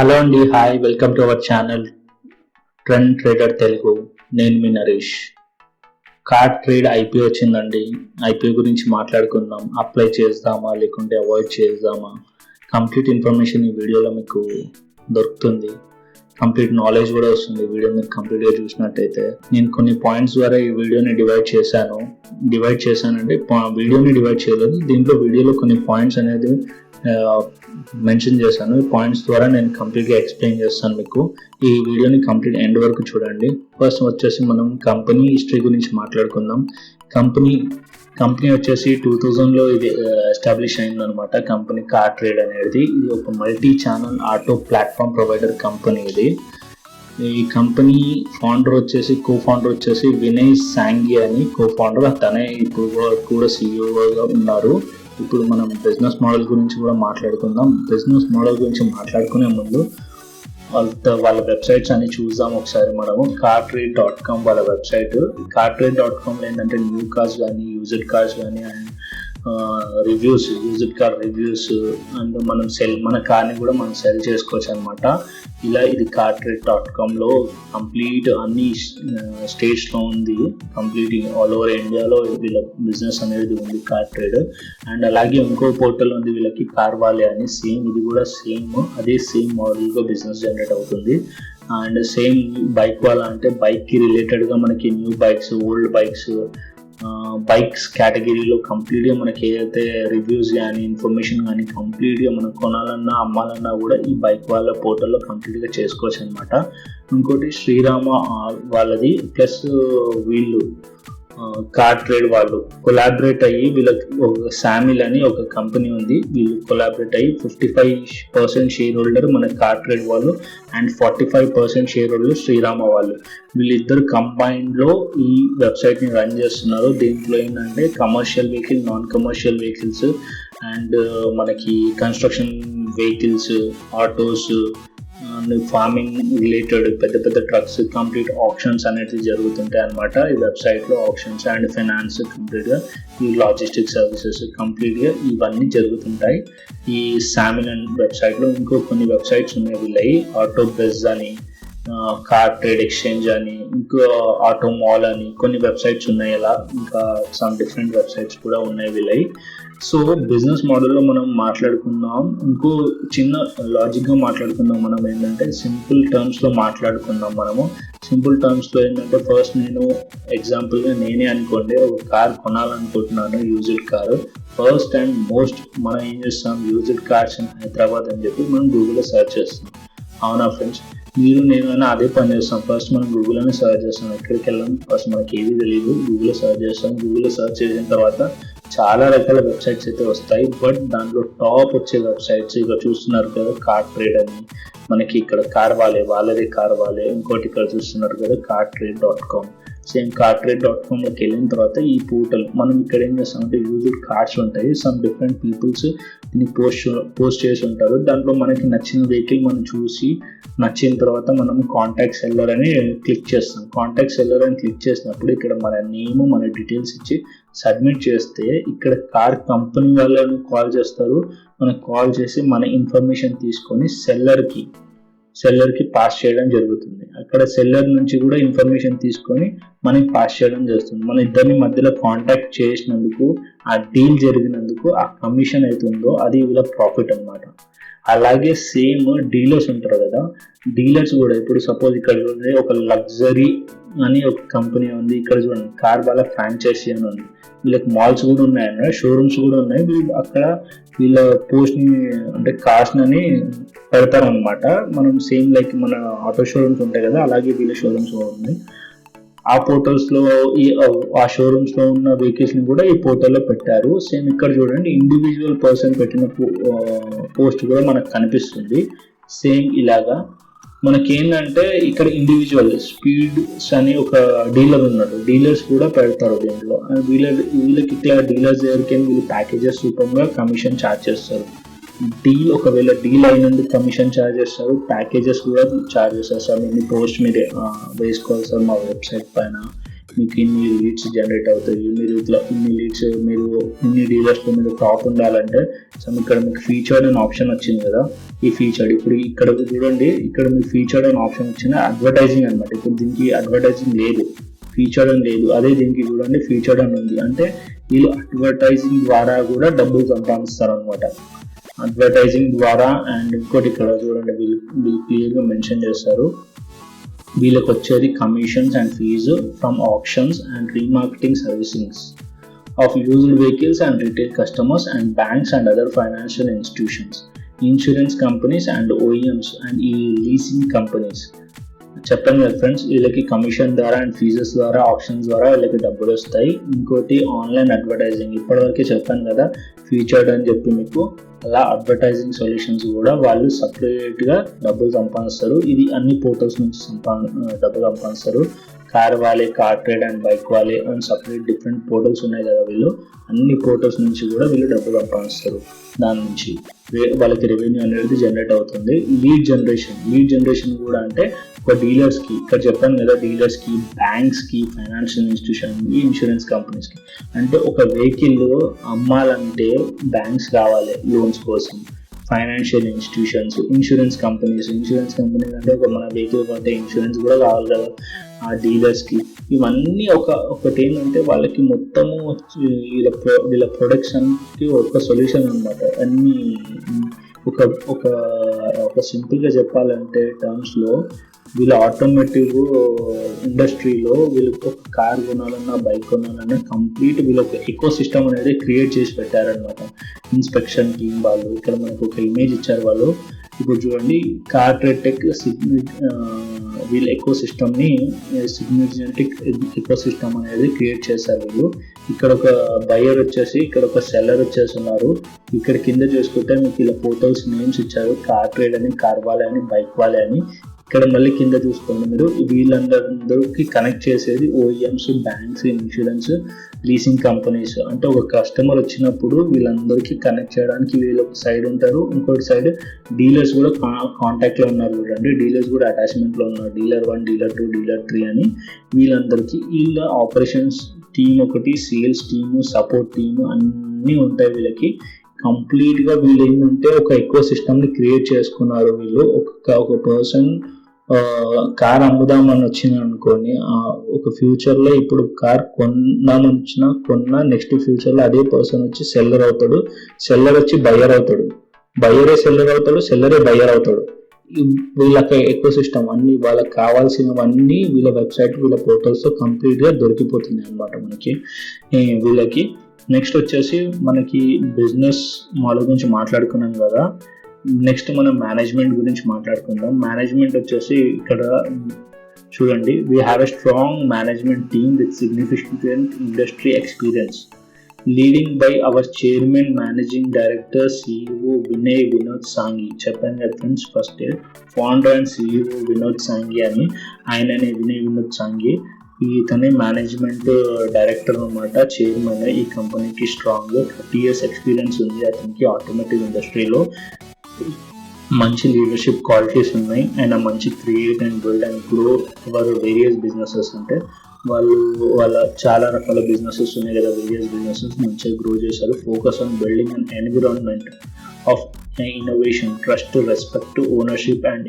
Hello అండి, hi, welcome to our channel trend trader Telugu. నేను మీ Naresh. Card trade IPO వచ్చిందండి. IPO గురించి మాట్లాడుకుందాం. అప్లై చేద్దామా లేకుంటే అవాయిడ్ చేద్దామా, కంప్లీట్ ఇన్ఫర్మేషన్ ఈ వీడియోలో మీకు దొరుకుతుంది. కంప్లీట్ నాలెడ్జ్ కూడా వస్తుంది వీడియో మీరు కంప్లీట్గా చూసినట్టయితే. నేను కొన్ని పాయింట్స్ ద్వారా ఈ వీడియోని డివైడ్ చేశానంటే వీడియోని డివైడ్ చేయలేదు, దీంట్లో వీడియోలో కొన్ని పాయింట్స్ అనేది మెన్షన్ చేశాను. ఈ పాయింట్స్ ద్వారా నేను కంప్లీట్గా ఎక్స్ప్లెయిన్ చేస్తాను మీకు. ఈ వీడియోని కంప్లీట్ ఎండ్ వరకు చూడండి. ఫస్ట్ వచ్చేసి మనం కంపెనీ హిస్టరీ గురించి మాట్లాడుకుందాం. కంపెనీ వచ్చేసి 2000లో ఇది ఎస్టాబ్లిష్ అయిందనమాట. కంపెనీ కార్డ్ ట్రేడ్ అనేది ఇది ఒక multi channel auto platform provider company. ఈ కంపెనీ కో ఫౌండర్ వచ్చేసి వినయ్ సాంఘి అని కో ఫౌండర్. తనే ఇప్పుడు కూడా సిఇఓగా ఉన్నారు. ఇప్పుడు మనం బిజినెస్ మోడల్ గురించి కూడా మాట్లాడుకుందాం. బిజినెస్ మోడల్ గురించి మాట్లాడుకునే ముందు వాళ్ళ వెబ్సైట్స్ అన్ని చూద్దాం ఒకసారి. మనము cartrade.com వాళ్ళ వెబ్సైట్. cartrade.comలో ఏంటంటే న్యూ కార్స్ కానీ, యూజ్డ్ కార్స్ కానీ, and reviews, used car reviews, and మన కార్ని కూడా మనం సెల్ చేసుకోవచ్చు అనమాట. ఇది cartrade.comలో కంప్లీట్ అన్ని స్టేట్స్లో ఉంది. కంప్లీట్ ఆల్ ఓవర్ ఇండియాలో వీళ్ళ బిజినెస్ అనేది ఉంది కార్డ్ ట్రేడ్. అండ్ అలాగే ఇంకో పోర్టల్ ఉంది వీళ్ళకి, కార్వాలే అని. ఇది కూడా అదే సేమ్ మోడల్గా బిజినెస్ జనరేట్ అవుతుంది. అండ్ సేమ్ బైక్ వాళ్ళ అంటే బైక్కి రిలేటెడ్గా మనకి న్యూ బైక్స్, ఓల్డ్ బైక్స్ కేటగిరీలో కంప్లీట్గా మనకి ఏదైతే రివ్యూస్ కానీ, ఇన్ఫర్మేషన్ కానీ కంప్లీట్గా మనం కొనాలన్నా అమ్మాలన్నా కూడా ఈ బైక్ వాళ్ళ పోర్టల్లో కంప్లీట్గా చేసుకోవచ్చు అనమాట. ఇంకోటి శ్రీరామ వాళ్ళది, ప్లస్ వీళ్ళు కార్డ్ ట్రేడ్ వాళ్ళు కొలాబరేట్ అయ్యి వీళ్ళకి ఒక శామిల్ అని ఒక కంపెనీ ఉంది. వీళ్ళు కొలాబరేట్ అయ్యి 55% షేర్ హోల్డర్ మన కార్డ్ ట్రేడ్ వాళ్ళు, అండ్ 45% షేర్ హోల్డర్ శ్రీరామ వాళ్ళు. వీళ్ళిద్దరు కంబైన్డ్లో ఈ వెబ్సైట్ని రన్ చేస్తున్నారు. దీంట్లో ఏంటంటే commercial vehicle, non commercial vehicles, and మనకి construction vehicles, autos, farming related పెద్ద పెద్ద ట్రక్స్ కంప్లీట్ ఆప్షన్స్ అనేది జరుగుతుంటాయి అనమాట ఈ వెబ్సైట్లో. ఆప్షన్స్ అండ్ ఫైనాన్స్ కంప్లీట్గా, ఈ లాజిస్టిక్ సర్వీసెస్ కంప్లీట్గా ఇవన్నీ జరుగుతుంటాయి ఈ సామిల్ అండ్ వెబ్సైట్లో. ఇంకో కొన్ని వెబ్సైట్స్ ఉన్నాయి వీళ్ళవి, ఆటో బెజ్ అని, కార్ ట్రేడ్ ఎక్స్చేంజ్ అని, ఇంకో ఆటో మాల్ అని కొన్ని వెబ్సైట్స్ ఉన్నాయి. అలా ఇంకా సమ్ డిఫరెంట్ వెబ్సైట్స్ కూడా ఉన్నాయి వీళ్ళవి. సో బిజినెస్ మోడల్లో మనం మాట్లాడుకుందాం. ఇంకో చిన్న లాజిక్గా మాట్లాడుకుందాం. మనం ఏంటంటే సింపుల్ టర్మ్స్లో మాట్లాడుకుందాం. సింపుల్ టర్మ్స్లో ఏంటంటే ఫస్ట్ నేను ఎగ్జాంపుల్గా నేనే అనుకోండి ఒక కార్ కొనాలనుకుంటున్నాను, used car. First and most మనం ఏం చేస్తాం, యూజ్డ్ కార్స్ ఇన్ హైదరాబాద్ అని చెప్పి మనం గూగుల్లో సెర్చ్ చేస్తాం. అవునా ఫ్రెండ్స్? నేను అదే పని చేస్తాం. ఫస్ట్ మనం గూగుల్లోనే సర్చ్ చేస్తాం. ఎక్కడికి వెళ్ళాం, ఫస్ట్ మనకి ఏది తెలియదు, గూగుల్లో సర్చ్ చేస్తాం. గూగుల్లో సర్చ్ చేసిన తర్వాత చాలా రకాల వెబ్సైట్స్ అయితే వస్తాయి. బట్ దాంట్లో టాప్ వచ్చే వెబ్సైట్స్ ఇక్కడ చూస్తున్నారు కదా, కార్డ్ ట్రేడ్ అని, మనకి ఇక్కడ వాళ్ళదే కార్వాలే. ఇంకోటి ఇక్కడ చూస్తున్నారు కదా cartrade.com. సేమ్ cartrade.comలోకి వెళ్ళిన తర్వాత ఈ పోర్టల్ మనం ఇక్కడ ఏం చేస్తామంటే యూజ్డ్ కార్డ్స్ ఉంటాయి. సమ్ డిఫరెంట్ పీపుల్స్ దీన్ని పోస్ట్ చేసి ఉంటారు. దాంట్లో మనకి నచ్చిన వెహికల్ మనం చూసి నచ్చిన తర్వాత మనం కాంటాక్ట్ సెల్లర్ అని క్లిక్ చేస్తాం. కాంటాక్ట్ సెల్లర్ అని క్లిక్ చేసినప్పుడు ఇక్కడ మన నేమ్, మన డీటెయిల్స్ ఇచ్చి సబ్మిట్ చేస్తే ఇక్కడ కార్ కంపెనీ వాళ్ళని కాల్ చేస్తారు. మనకు కాల్ చేసి మన ఇన్ఫర్మేషన్ తీసుకొని సెల్లర్కి పాస్ చేయడం జరుగుతుంది. అక్కడ సెల్లర్ నుంచి కూడా ఇన్ఫర్మేషన్ తీసుకొని మనకి పాస్ చేయడం జరుగుతుంది. మన ఇద్దరిని మధ్యలో కాంటాక్ట్ చేసినందుకు, ఆ డీల్ జరిగినందుకు ఆ కమిషన్ అవుతుందో అది వీళ్ళ ప్రాఫిట్ అనమాట. అలాగే సేమ్ డీలర్స్ ఉంటారు కదా, డీలర్స్ కూడా ఇప్పుడు సపోజ్ ఇక్కడ చూడండి ఒక లగ్జరీ అని ఒక కంపెనీ ఉంది. ఇక్కడ చూడండి కార్ వాళ్ళ ఫ్రాంచైజీ అని ఉంది. వీళ్ళకి మాల్స్ కూడా ఉన్నాయన్న, షోరూమ్స్ కూడా ఉన్నాయి. అక్కడ వీళ్ళ పోస్ట్ని అంటే కార్స్ అని పెడతారు అనమాట. మనం సేమ్ లైక్ మన ఆటో షోరూమ్స్ ఉంటాయి కదా, అలాగే వీళ్ళ షోరూమ్స్ కూడా ఉన్నాయి. ఆ పోర్టల్స్లో ఆ షోరూమ్స్లో ఉన్న వెహికల్స్ని కూడా ఈ పోర్టల్లో పెట్టారు. సేమ్ ఇక్కడ చూడండి ఇండివిజువల్ పర్సన్ పెట్టిన పోస్ట్ కూడా మనకు కనిపిస్తుంది. సేమ్ ఇలాగా మనకేంటంటే ఇక్కడ ఇండివిజువల్ స్పీడ్స్ అని ఒక డీలర్ ఉన్నాడు, డీలర్స్ కూడా పెడతారు దీంట్లో. వీళ్ళకి ఇట్లా డీలర్స్ దగ్గరికి వీళ్ళు ప్యాకేజెస్ రూపంగా కమిషన్ ఛార్జ్ చేస్తారు. ఒకవేళ డీల్ అయినందుకు కమిషన్ ఛార్జ్ చేస్తారు, ప్యాకేజెస్ కూడా ఛార్జ్ చేస్తారు. సార్ మీ పోస్ట్ మీరు వేసుకోవాలి సార్ మా వెబ్సైట్ పైన, మీకు ఇన్ని లీడ్స్ జనరేట్ అవుతాయి, మీరు ఇట్లా ఇన్ని లీడ్స్, మీరు ఇన్ని డీలర్స్తో మీరు టాప్ ఉండాలంటే ఇక్కడ మీకు ఫీచర్డ్ అనే ఆప్షన్ వచ్చింది కదా, ఈ ఫీచర్డ్ ఇప్పుడు ఇక్కడ చూడండి, ఇక్కడ మీకు ఫీచర్డ్ అనే ఆప్షన్ వచ్చింది, అడ్వర్టైజింగ్ అనమాట. ఇప్పుడు దీనికి అడ్వర్టైజింగ్ లేదు, ఫీచర్డ్ అని లేదు. అదే దీనికి చూడండి ఫీచర్డ్ అని ఉంది, అంటే వీళ్ళు అడ్వర్టైజింగ్ ద్వారా కూడా డబ్బులు సంపాదిస్తారు అనమాట, అడ్వర్టైజింగ్ ద్వారా. అండ్ ఇంకోటి ఇక్కడ చూడండి, వీళ్ళు క్లియర్గా మెన్షన్ చేస్తారు, వీళ్ళకి వచ్చేది commissions and fees from options and remarketing servicings of used vehicles and retail customers and banks and other financial institutions, insurance companies and OEMs and ఈ లీసింగ్ కంపెనీస్. చెప్పాను కదా ఫ్రెండ్స్, వీళ్ళకి కమిషన్ ద్వారా అండ్ ఫీజెస్ ద్వారా options ద్వారా వీళ్ళకి డబ్బులు వస్తాయి. ఇంకోటి ఆన్లైన్ అడ్వర్టైజింగ్, ఇప్పటివరకు చెప్పాను కదా ఫీచర్డ్ అని చెప్పి మీకు, అలా అడ్వర్టైజింగ్ సొల్యూషన్స్ కూడా వాళ్ళు సపరేట్గా డబ్బులు సంపాదిస్తారు. ఇది అన్ని పోర్టల్స్ నుంచి డబ్బులు సంపాదిస్తారు. కార్ వాలే, కార్ ట్రేడ్ అండ్ బైక్ వాలే అండ్ సపరేట్ డిఫరెంట్ పోర్టల్స్ ఉన్నాయి కదా, వీళ్ళు అన్ని పోర్టల్స్ నుంచి కూడా వీళ్ళు డబ్బులు సంపాదిస్తారు. దాని నుంచి వాళ్ళకి రెవెన్యూ అనేది జనరేట్ అవుతుంది. లీడ్ జనరేషన్ కూడా అంటే ఒక డీలర్స్కి, ఇక్కడ చెప్పాను కదా డీలర్స్కి, బ్యాంక్స్కి, ఫైనాన్షియల్ ఇన్స్టిట్యూషన్కి, ఇన్సూరెన్స్ కంపెనీస్కి. అంటే ఒక వెహికల్ అమ్మాలంటే బ్యాంక్స్ కావాలి లోన్స్ కోసం, ఫైనాన్షియల్ ఇన్స్టిట్యూషన్స్, ఇన్సూరెన్స్ కంపెనీస్ అంటే ఒక మన వెహికల్ కొంటే ఇన్సూరెన్స్ కూడా కావాలి కదా ఆ డీలర్స్కి. ఇవన్నీ ఒకటి ఏంటంటే వాళ్ళకి మొత్తము వీళ్ళ ప్రొడక్షన్కి ఒక సొల్యూషన్ అనమాట. అన్నీ ఒక సింపుల్గా చెప్పాలంటే టర్మ్స్లో, వీళ్ళ ఆటోమేటివ్ ఇండస్ట్రీలో వీళ్ళు ఒక కార్ కొనాలన్నా, బైక్ కొనాలన్నా కంప్లీట్ వీళ్ళు ఒక ఎకో సిస్టమ్ అనేది క్రియేట్ చేసి పెట్టారనమాట. ఇన్స్పెక్షన్ టీమ్ వాళ్ళు ఇక్కడ మనకు ఒక ఇమేజ్ ఇచ్చారు వాళ్ళు. ఇప్పుడు చూడండి, కార్ ట్రేడ్ టెక్ వీళ్ళ ఎకో సిస్టమ్ని, సిగ్నిఫికెంట్ ఎకో సిస్టమ్ అనేది క్రియేట్ చేశారు వీళ్ళు. ఇక్కడ ఒక బయర్ వచ్చేసి, ఇక్కడ ఒక సెల్లర్ వచ్చేసి ఉన్నారు. ఇక్కడ కింద చూసుకుంటే మీకు ఇలా పోర్టల్స్ నేమ్స్ ఇచ్చారు, కార్ ట్రేడ్ అని, కార్ వాలే అని, బైక్ వాలే అని. ఇక్కడ మళ్ళీ కింద చూసుకోండి మీరు, వీళ్ళందరికీ కనెక్ట్ చేసేది ఓఈఎంస్, బ్యాంక్స్, ఇన్సూరెన్స్, లీసింగ్ కంపెనీస్. అంటే ఒక కస్టమర్ వచ్చినప్పుడు వీళ్ళందరికీ కనెక్ట్ చేయడానికి వీళ్ళు ఒక సైడ్ ఉంటారు, ఇంకోటి సైడ్ డీలర్స్ కూడా కాంటాక్ట్లో ఉన్నారు చూడండి, డీలర్స్ కూడా అటాచ్మెంట్లో ఉన్నారు, డీలర్ 1, డీలర్ 2, డీలర్ 3 అని. వీళ్ళందరికీ వీళ్ళ ఆపరేషన్స్ టీమ్ ఒకటి, సేల్స్ టీము, సపోర్ట్ టీము అన్నీ ఉంటాయి వీళ్ళకి. కంప్లీట్గా వీళ్ళు ఏంటంటే ఒక ఎకో సిస్టమ్ని క్రియేట్ చేసుకున్నారు వీళ్ళు. ఒక పర్సన్ కార్ అమ్ముదామని వచ్చింది అనుకోని, ఒక ఫ్యూచర్లో ఇప్పుడు కార్ కొన్నా నెక్స్ట్ ఫ్యూచర్లో అదే పర్సన్ వచ్చి సెల్లర్ అవుతాడు, సెల్లర్ వచ్చి బయ్యర్ అవుతాడు, బయ్యరే సెల్లర్ అవుతాడు, సెల్లరే బయ్యర్ అవుతాడు. వీళ్ళకి ఎకో సిస్టమ్ అన్ని వాళ్ళకి కావాల్సినవన్నీ వీళ్ళ వెబ్సైట్, వీళ్ళ పోర్టల్స్తో కంప్లీట్గా దొరికిపోతున్నాయి అన్నమాట మనకి వీళ్ళకి. నెక్స్ట్ వచ్చేసి మనకి బిజినెస్ మోడల్ గురించి మాట్లాడుకున్నాం కదా, నెక్స్ట్ మనం మేనేజ్మెంట్ గురించి మాట్లాడుకుందాం. మేనేజ్మెంట్ వచ్చేసి ఇక్కడ చూడండి, we have a strong management team with significant industry experience leading by our chairman, managing director, CEO Vinod Sanghi. చెప్పాను కదా friends, first founder and CEO Vinod Sanghi అని, ఆయననే వినోద్ సాంఘి. ఇతనే మేనేజ్మెంట్ డైరెక్టర్ అనమాట, చైర్మన్. ఈ కంపెనీకి స్ట్రాంగ్ 30 years ఎక్స్పీరియన్స్ ఉంది అతనికి. ఆటోమేటివ్ ఇండస్ట్రీలో మంచి లీడర్షిప్ క్వాలిటీస్ ఉన్నాయి. అండ్ మంచి create and build and grow our various businesses. అంటే వాళ్ళ చాలా రకాల బిజినెసెస్ ఉన్నాయి కదా, వేరియస్ బిజినెసెస్ మంచిగా గ్రో చేశారు. Focus on building and environment of innovation, trust, respect, ownership and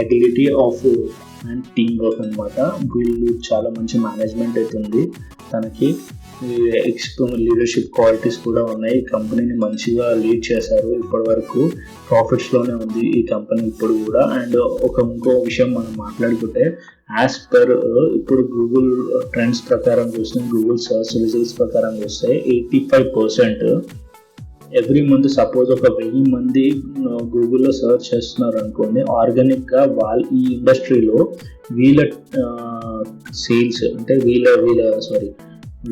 agility of and team work అనమాట. వీళ్ళు చాలా మంచి మేనేజ్మెంట్ అయితే ఉంది తనకి, లీడర్షిప్ క్వాలిటీస్ కూడా ఉన్నాయి. కంపెనీని మంచిగా లీడ్ చేశారు, ఇప్పటి వరకు ప్రాఫిట్స్లోనే ఉంది ఈ కంపెనీ ఇప్పుడు కూడా. అండ్ ఇంకో విషయం మనం మాట్లాడుకుంటే, యాజ్ పర్ ఇప్పుడు గూగుల్ ట్రెండ్స్ ప్రకారం చూస్తే, గూగుల్ సర్చ్ రిజల్ట్స్ ప్రకారం చూస్తే 85% ఎవ్రీ మంత్, సపోజ్ ఒక 1000 మంది గూగుల్లో సర్చ్ చేస్తున్నారు అనుకోండి, ఆర్గానిక్గా ఈ ఇండస్ట్రీలో వీళ్ళ సేల్స్ అంటే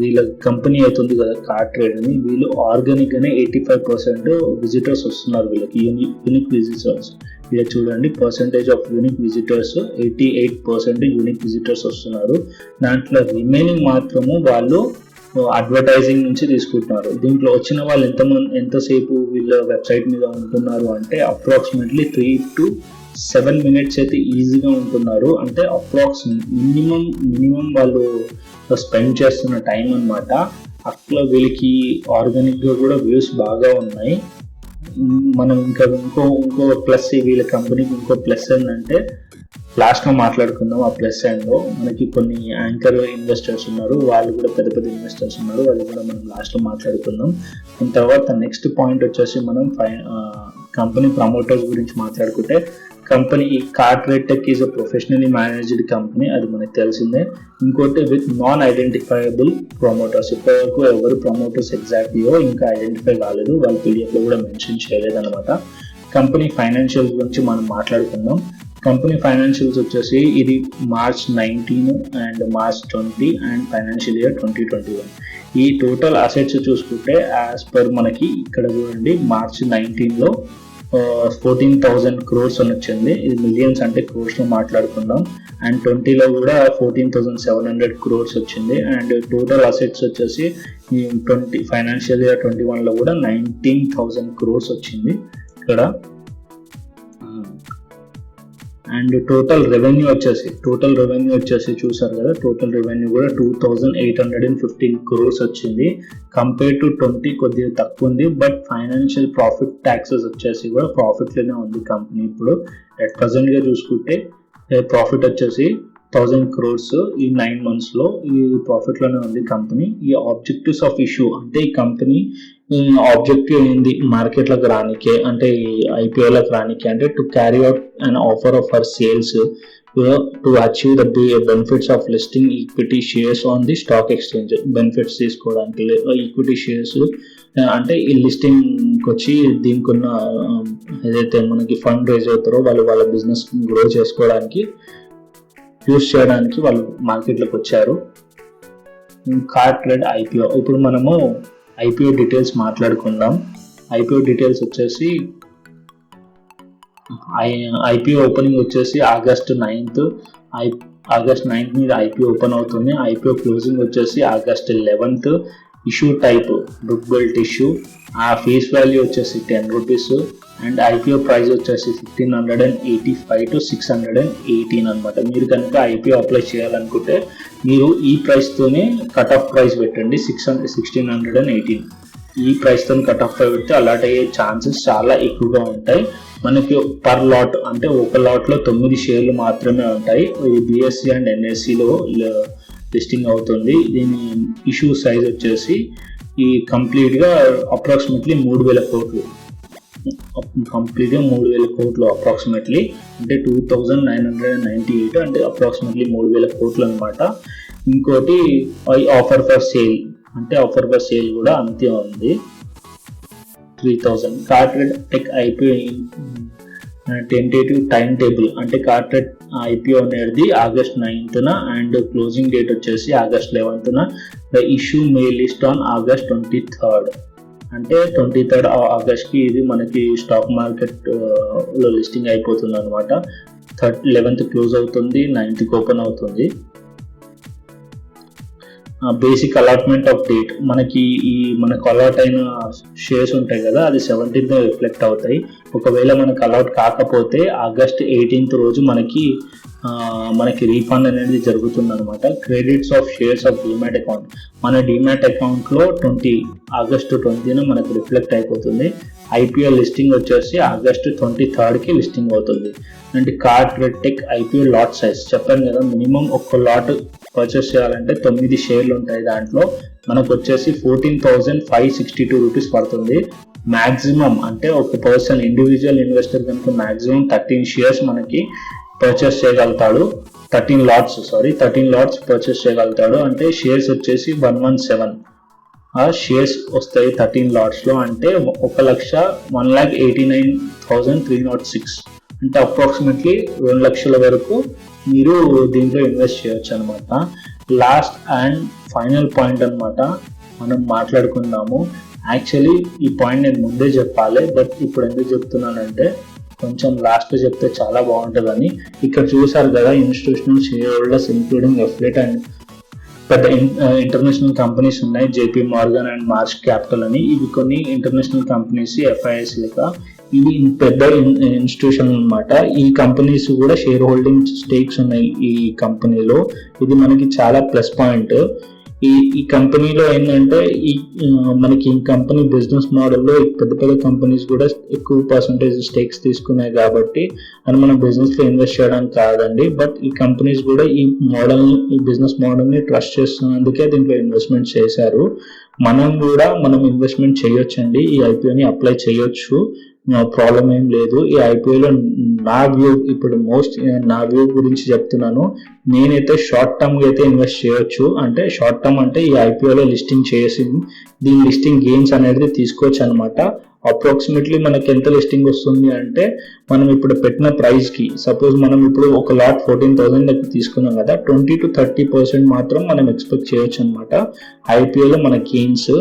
వీళ్ళ కంపెనీ అవుతుంది కదా కార్ ట్రేడ్ అని, వీళ్ళు ఆర్గానిక్గానే 85% విజిటర్స్ వస్తున్నారు వీళ్ళకి, యూనిక్ విజిటర్స్. ఇలా చూడండి, percentage of unique visitors 88% unique visitors వస్తున్నారు. దాంట్లో రిమైనింగ్ మాత్రము వాళ్ళు అడ్వర్టైజింగ్ నుంచి తీసుకుంటున్నారు. దీంట్లో వచ్చిన వాళ్ళు ఎంతసేపు వీళ్ళ వెబ్సైట్ మీద ఉంటున్నారు అంటే అప్రాక్సిమేట్లీ 3 to 7 minutes అయితే ఈజీగా ఉంటున్నారు. అంటే అప్రాక్స్ మినిమం వాళ్ళు స్పెండ్ చేస్తున్న టైం అన్నమాట. అట్లా వీళ్ళకి ఆర్గానిక్గా కూడా వ్యూస్ బాగా ఉన్నాయి. మనం ఇంకో ప్లస్, వీళ్ళ కంపెనీకి ఇంకో ప్లస్ ఏంటంటే లాస్ట్లో మాట్లాడుకుందాం. ఆ ప్లస్ ఏందో, మనకి కొన్ని యాంకర్ ఇన్వెస్టర్స్ ఉన్నారు, వాళ్ళు కూడా పెద్ద ఇన్వెస్టర్స్ ఉన్నారు, వాళ్ళు కూడా మనం లాస్ట్లో మాట్లాడుకుందాం. దాని తర్వాత నెక్స్ట్ పాయింట్ వచ్చేసి మనం కంపెనీ ప్రమోటర్స్ గురించి మాట్లాడుకుంటే, కంపెనీ ఈ CarTrade Tech is a professionally managed company, అది మనకు తెలిసిందే. ఇంకోటి విత్ నాన్ ఐడెంటిఫైయబుల్ ప్రమోటర్స్, ఇప్పటివరకు ఎవరు ప్రమోటర్స్ ఎగ్జాక్ట్లీయో ఇంకా ఐడెంటిఫై కాలేదు, వాళ్ళ పీడిఎఫ్లో కూడా మెన్షన్ చేయలేదన్నమాట. కంపెనీ ఫైనాన్షియల్స్ గురించి మనం మాట్లాడుకుందాం. కంపెనీ ఫైనాన్షియల్స్ వచ్చేసి ఇది March 19 and March 20 and financial year 2021. ఈ టోటల్ అసెట్స్ చూసుకుంటే యాజ్ పర్ మనకి ఇక్కడ చూడండి, March 19లో 14,000 crores అని వచ్చింది. ఇది మిలియన్స్ అంటే క్రోర్స్లో మాట్లాడుకుందాం. అండ్ 20లో కూడా 14,700 crores వచ్చింది. అండ్ టోటల్ అసెట్స్ వచ్చేసి ఫైనాన్షియల్ ఇయర్ 21లో కూడా 19,000 crores వచ్చింది ఇక్కడ. అండ్ టోటల్ రెవెన్యూ వచ్చేసి చూసారు కదా, టోటల్ రెవెన్యూ కూడా 2,815 crores వచ్చింది. కంపేర్ టు 20 కొద్దిగా తక్కువ ఉంది, బట్ ఫైనాన్షియల్ ప్రాఫిట్ ట్యాక్సెస్ వచ్చేసి కూడా ప్రాఫిట్లోనే ఉంది కంపెనీ. ఇప్పుడు అట్ ప్రజెంట్గా చూసుకుంటే ప్రాఫిట్ వచ్చేసి 1,000 crores ఈ 9 monthsలో ఈ ప్రాఫిట్లోనే ఉంది కంపెనీ. ఈ ఆబ్జెక్టివ్స్ ఆఫ్ ఇష్యూ అంటే ఈ కంపెనీ ఆబ్జెక్టివ్ ఏంది మార్కెట్లోకి రానికే, అంటే ఈ ఐపీఓలోకి రానికే, అంటే to carry out an offer of for sales to achieve the benefits of listing equity shares on the stock exchange. Benefits తీసుకోవడానికి ఈక్విటీ షేర్స్ అంటే ఈ లిస్టింగ్కి వచ్చి దీనికి ఉన్న ఏదైతే మనకి ఫండ్ రైజ్ అవుతారో వాళ్ళ బిజినెస్ గ్రో చేసుకోవడానికి యూస్ చేయడానికి వాళ్ళు మార్కెట్లోకి వచ్చారు. కార్ట్రేట్ ఐపీఓ, ఇప్పుడు మనము ఐపీఓ డీటెయిల్స్ మాట్లాడుకుందాం. ఐపీఓ డీటెయిల్స్ వచ్చేసి ఐపీఓ ఓపెనింగ్ వచ్చేసి August 9th. August 9th మీద ఐపీఓ ఓపెన్ అవుతుంది. ఐపీఓ క్లోజింగ్ వచ్చేసి August 11th. Issue type book built issue. ఆ ఫేస్ వాల్యూ వచ్చేసి 10 rupees. అండ్ ఐపీఓ ప్రైస్ వచ్చేసి 1,585 to 618 అనమాట. మీరు కనుక ఐపీఓ అప్లై చేయాలనుకుంటే మీరు ఈ ప్రైస్తోనే కట్ ఆఫ్ ప్రైస్ పెట్టండి, 1,618. ఈ ప్రైస్తో కట్ ఆఫ్ ప్రైస్ పెడితే అలాట్ అయ్యే ఛాన్సెస్ చాలా ఎక్కువగా ఉంటాయి. మనకి పర్ లాట్ అంటే ఒక లాట్లో 9 షేర్లు మాత్రమే ఉంటాయి. ఇది BSE అండ్ NSEలో లిస్టింగ్ అవుతుంది. దీని ఇష్యూ సైజ్ వచ్చేసి ఈ కంప్లీట్గా అప్రాక్సిమేట్లీ 3,000 crores. కంప్లీట్గా 3,000 crores అప్రాక్సిమేట్లీ, అంటే 2,998, అంటే అప్రాక్సిమేట్లీ 3,000 crores అనమాట. ఇంకోటి ఆఫర్ ఫర్ సేల్, అంటే ఆఫర్ ఫర్ సేల్ కూడా అంతే ఉంది, 3,000. కార్ట్రేటెక్ ఐపీఓ టెంటేటివ్ టైం టేబుల్, అంటే కార్ట్రేట్ ఐపీఓ అనేది August 9th and closing date వచ్చేసి August 11th. The issue May list on August 23rd, అంటే 23rd Augustకి ఇది మనకి స్టాక్ మార్కెట్లో లిస్టింగ్ అయిపోతుంది అనమాట. 11th క్లోజ్ అవుతుంది, 9th ఓపెన్ అవుతుంది. బేసిక్ అలాట్మెంట్ ఆఫ్ డేట్, మనకు అలాట్ అయిన షేర్స్ ఉంటాయి కదా, అది 17th రిఫ్లెక్ట్ అవుతాయి. ఒకవేళ మనకు అలాట్ కాకపోతే August 18th రోజు మనకి రీఫండ్ అనేది జరుగుతుంది అనమాట. Credits of shares of demat account, మన డిమాట్ అకౌంట్లో August 20న మనకు రిఫ్లెక్ట్ అయిపోతుంది. ఐపీఓ లిస్టింగ్ వచ్చేసి August 23rdకి లిస్టింగ్ అవుతుంది. అంటే కార్ట్రేటెక్ ఐపీఓ లాట్ సైజ్ చెప్పాను కదా, మినిమం ఒక లాట్ పర్చేస్ చేయాలంటే 9 షేర్లు ఉంటాయి. దాంట్లో మనకు వచ్చేసి 14,562 rupees పడుతుంది. మ్యాక్సిమం అంటే ఒక పర్సన్ ఇండివిజువల్ ఇన్వెస్టర్ కనుక మ్యాక్సిమం 13 షేర్స్ మనకి పర్చేస్ చేయగలుగుతాడు. 13 lots పర్చేస్ చేయగలుగుతాడు. అంటే షేర్స్ వచ్చేసి 117 షేర్స్ వస్తాయి 13 lotsలో, అంటే 1,89,306, అంటే అప్రాక్సిమేట్లీ 2 లక్షల వరకు మీరు దీంట్లో ఇన్వెస్ట్ చేయొచ్చు అనమాట. లాస్ట్ అండ్ ఫైనల్ పాయింట్ అనమాట మనం మాట్లాడుకుందాము. యాక్చువల్లీ ఈ పాయింట్ నేను ముందే చెప్పాలి, బట్ ఇప్పుడు ఎందుకు చెప్తున్నానంటే కొంచెం లాస్ట్లో చెప్తే చాలా బాగుంటుందని. ఇక్కడ చూసారు కదా, ఇన్స్టిట్యూషనల్ షేర్ హోల్డర్స్ ఇంక్లూడింగ్ ఎఫ్లెట్ అండ్ పెద్ద ఇంటర్నేషనల్ కంపెనీస్ ఉన్నాయి, JP Morgan and March Capital అని. ఇవి కొన్ని ఇంటర్నేషనల్ కంపెనీస్, FIS లేక ఇవి పెద్ద ఇన్స్టిట్యూషన్ అన్నమాట. ఈ కంపెనీస్ కూడా షేర్ హోల్డింగ్ స్టేక్స్ ఉన్నాయి ఈ కంపెనీలో. ఇది మనకి చాలా ప్లస్ పాయింట్. ఈ కంపెనీలో ఏంటంటే మనకి ఈ కంపెనీ బిజినెస్ మోడల్లో పెద్ద పెద్ద కంపెనీస్ కూడా ఎక్కువ పర్సంటేజ్ స్టేక్స్ తీసుకున్నాయి కాబట్టి అని మనం బిజినెస్ లో ఇన్వెస్ట్ చేయడానికి కాదండి. బట్ ఈ కంపెనీస్ కూడా ఈ బిజినెస్ మోడల్ ని ట్రస్ట్ చేస్తున్నందుకే దీంట్లో ఇన్వెస్ట్మెంట్ చేశారు. మనం ఇన్వెస్ట్మెంట్ చేయొచ్చండి. ఈ ఐపీఓని అప్లై చేయొచ్చు, ప్రాబ్లం ఏం లేదు. ఈ ఐపీఓలో నా వ్యూ గురించి చెప్తున్నాను. నేనైతే షార్ట్ టర్మ్ అయితే ఇన్వెస్ట్ చేయొచ్చు. అంటే షార్ట్ టర్మ్ అంటే ఈ ఐపీఓలో లిస్టింగ్ చేసి దీని లిస్టింగ్ గెయిన్స్ అనేది తీసుకోవచ్చు అనమాట. అప్రాక్సిమేట్లీ మనకి ఎంత లిస్టింగ్ వస్తుంది అంటే మనం ఇప్పుడు పెట్టిన ప్రైస్ కి, సపోజ్ మనం ఇప్పుడు ఒక లాట్ 14,000 తీసుకున్నాం కదా, 20 to 30% మాత్రం మనం ఎక్స్పెక్ట్ చేయొచ్చు అనమాట ఐపీఓలో మన గెయిన్స్.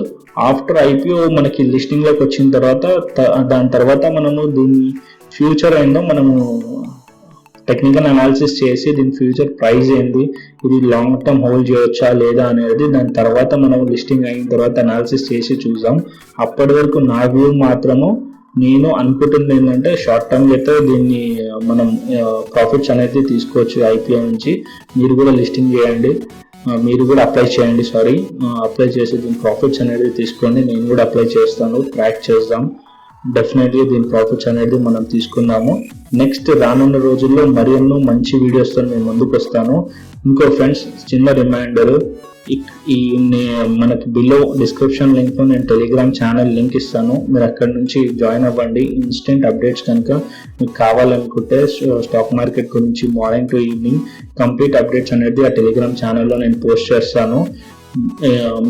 ఆఫ్టర్ ఐపీఓ మనకి లిస్టింగ్ లోకి వచ్చిన తర్వాత దాని తర్వాత మనము దీని ఫ్యూచర్ ఏందో మనము టెక్నికల్ అనాలిసిస్ చేసి దీని ఫ్యూచర్ ప్రైస్ ఏంది, ఇది లాంగ్ టర్మ్ హోల్డ్ చేయొచ్చా లేదా అనేది దాని తర్వాత మనం లిస్టింగ్ అయిన తర్వాత అనాలిసిస్ చేసి చూద్దాం. అప్పటి వరకు నా వ్యూ మాత్రము నేను అనుకుంటుంది ఏంటంటే షార్ట్ టర్మ్ అయితే దీన్ని మనం ప్రాఫిట్స్ అనేది తీసుకోవచ్చు ఐపీఓ నుంచి. మీరు కూడా లిస్టింగ్ చేయండి, మీరు కూడా అప్లై చేయండి. అప్లై చేసి దీని ప్రాఫిట్స్ అనేది తీసుకోండి. నేను కూడా అప్లై చేస్తాను, ట్రాక్ చేద్దాం. డెఫినెట్లీ దీని ప్రాఫిట్స్ అనేది మనం తీసుకుందాము. నెక్స్ట్ రానున్న రోజుల్లో మరెన్నో మంచి వీడియోస్తో నేను ముందుకు వస్తాను. ఇంకో ఫ్రెండ్స్, చిన్న రిమైండర్, మనకి బిలో డిస్క్రిప్షన్ లింక్ లో నేను టెలిగ్రామ్ ఛానల్ లింక్ ఇస్తాను. మీరు అక్కడ నుంచి జాయిన్ అవ్వండి. ఇన్స్టెంట్ అప్డేట్స్ కనుక మీకు కావాలనుకుంటే స్టాక్ మార్కెట్ గురించి morning to evening complete updates అనేది ఆ టెలిగ్రామ్ ఛానల్లో నేను పోస్ట్ చేస్తాను.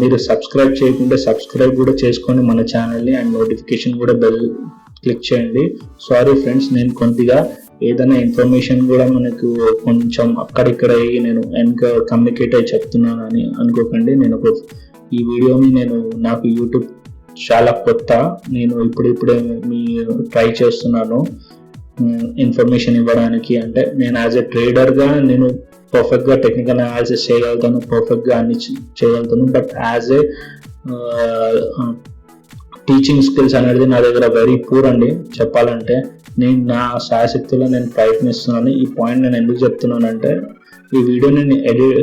మీరు సబ్స్క్రైబ్ చేయకుంటే సబ్స్క్రైబ్ కూడా చేసుకొని మన ఛానల్ని, అండ్ నోటిఫికేషన్ కూడా బెల్ క్లిక్ చేయండి. సారీ ఫ్రెండ్స్, నేను కొద్దిగా ఏదైనా ఇన్ఫర్మేషన్ కూడా మనకు కొంచెం అక్కడిక్కడ నేను కమ్యూనికేట్ అయి చెప్తున్నాను అని అనుకోకండి. ఈ వీడియోని నాకు యూట్యూబ్ చాలా కొత్త, నేను ఇప్పుడే ట్రై చేస్తున్నాను ఇన్ఫర్మేషన్ ఇవ్వడానికి. అంటే నేను యాజ్ ఎ ట్రేడర్గా నేను పర్ఫెక్ట్గా టెక్నికల్ అనాలిసిస్ చేయగలుగుతాను, పర్ఫెక్ట్గా అన్ని చేయగలుగుతాను. But as a teaching skills అనేది నా దగ్గర వెరీ పూర్ అండి చెప్పాలంటే. నేను నా శాయశక్తిలో నేను ప్రయత్నిస్తున్నాను. ఈ పాయింట్ నేను ఎందుకు చెప్తున్నానంటే, ఈ వీడియోని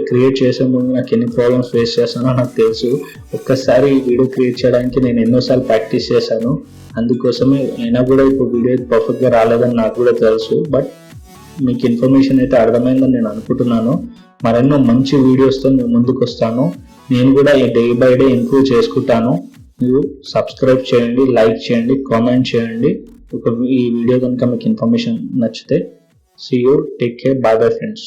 క్రియేట్ చేసే ముందు నాకు ఎన్ని ప్రాబ్లమ్స్ ఫేస్ చేస్తానో నాకు తెలుసు. ఒక్కసారి ఈ వీడియో క్రియేట్ చేయడానికి నేను ఎన్నోసార్లు ప్రాక్టీస్ చేశాను. అందుకోసమే అయినా కూడా ఇప్పుడు వీడియో పర్ఫెక్ట్గా రాలేదని నాకు కూడా తెలుసు. బట్ మీకు ఇన్ఫర్మేషన్ అయితే అర్థమైందని నేను అనుకుంటున్నాను. మరెన్నో మంచి వీడియోస్తో నేను ముందుకు వస్తాను. నేను కూడా డే బై డే ఇంప్రూవ్ చేసుకుంటాను. మీరు సబ్స్క్రైబ్ చేయండి, లైక్ చేయండి, కామెంట్ చేయండి. ఈ వీడియో కనుక మీకు ఇన్ఫర్మేషన్ నచ్చితే. See you, take care, bye bye friends.